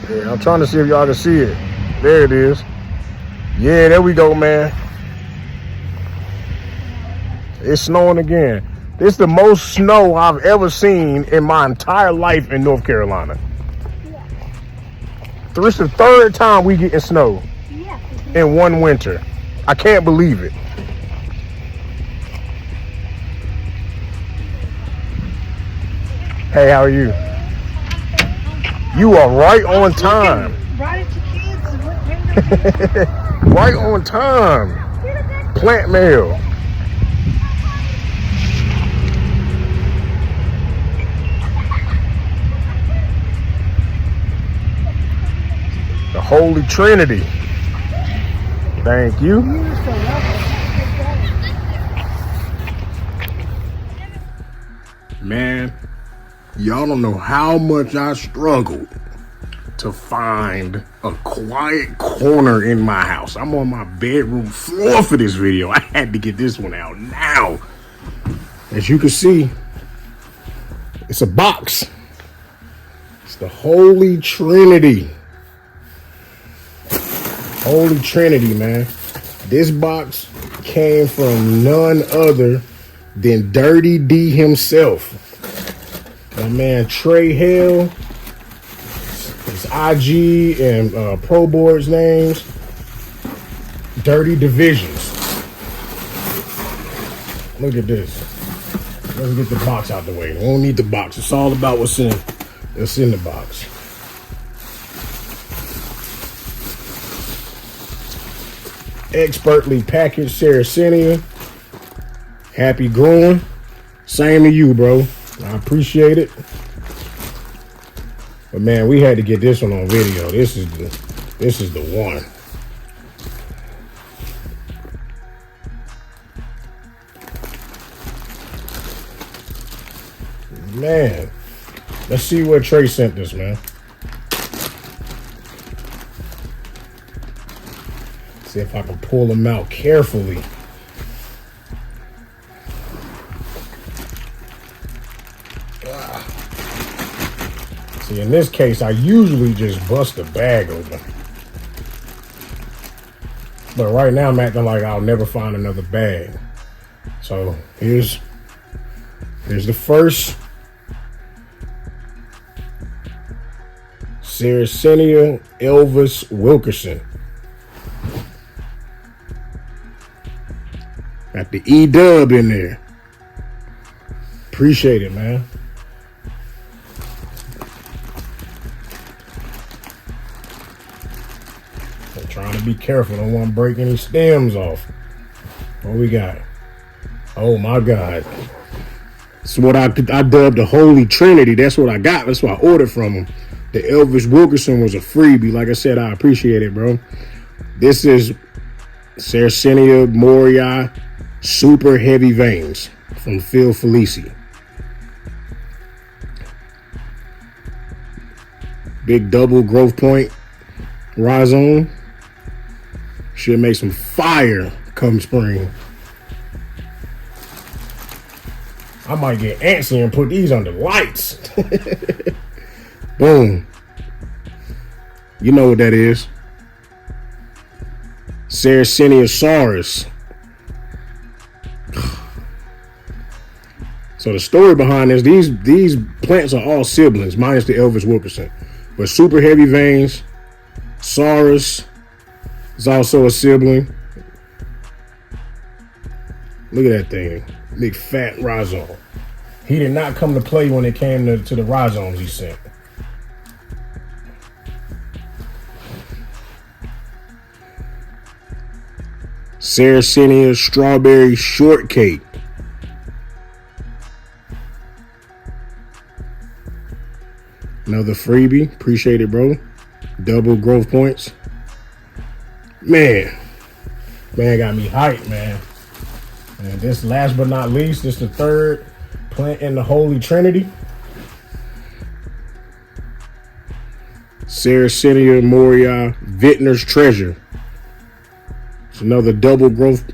Yeah, I'm trying to see if y'all can see it. There it is. Yeah, there we go, man. It's snowing again. This is the most snow I've ever seen in my entire life in North Carolina. This is the third time we getting snow in one winter. I can't believe it. Hey, how are you? You are right on time. Right at your kids. Right on time. Plant mail. The Holy Trinity. Thank you. Man, y'all don't know how much I struggled to find a quiet corner in my house. I'm on my bedroom floor for this video. I had to get this one out now. As you can see, it's a box. It's the Holy Trinity. Holy Trinity, man. This box came from none other than Dirty D himself. My man Trey Hale, his IG and Pro Boards names, Dirty Divisions. Look at this. Let's get the box out the way. We don't need the box. It's all about what's in the box. Expertly packaged Sarracenia. Happy growing. Same to you, bro. I appreciate it. But man, we had to get this one on video. This is the one. Man, let's see where Trey sent this, man. See if I can pull them out carefully. See, in this case, I usually just bust the bag open. But right now, I'm acting like I'll never find another bag. So here's the first Sarracenia Elvis Wilkerson. Got the E-dub in there. Appreciate it, man. I'm trying to be careful. Don't want to break any stems off. What we got? Oh, my God. It's what I dubbed the Holy Trinity. That's what I got. That's what I ordered from him. The Elvis Wilkerson was a freebie. Like I said, I appreciate it, bro. This is Sarracenia Moria Super Heavy Veins from Phil Felici. Big double growth point rhizome. Should make some fire come spring. I might get antsy and put these under lights. Boom. You know what that is. Sarracenia Saurus. So the story behind this, these plants are all siblings, minus the Elvis Wilkerson. But super heavy veins, Saurus is also a sibling. Look at that thing. Big fat rhizome. He did not come to play when it came to the rhizomes he sent. Sarracenia Strawberry Shortcake. Another freebie. Appreciate it, bro. Double growth points. Man got me hyped, man. And this, last but not least, this is the third plant in the Holy Trinity. Sarracenia Moria Vintner's Treasure. It's another double growth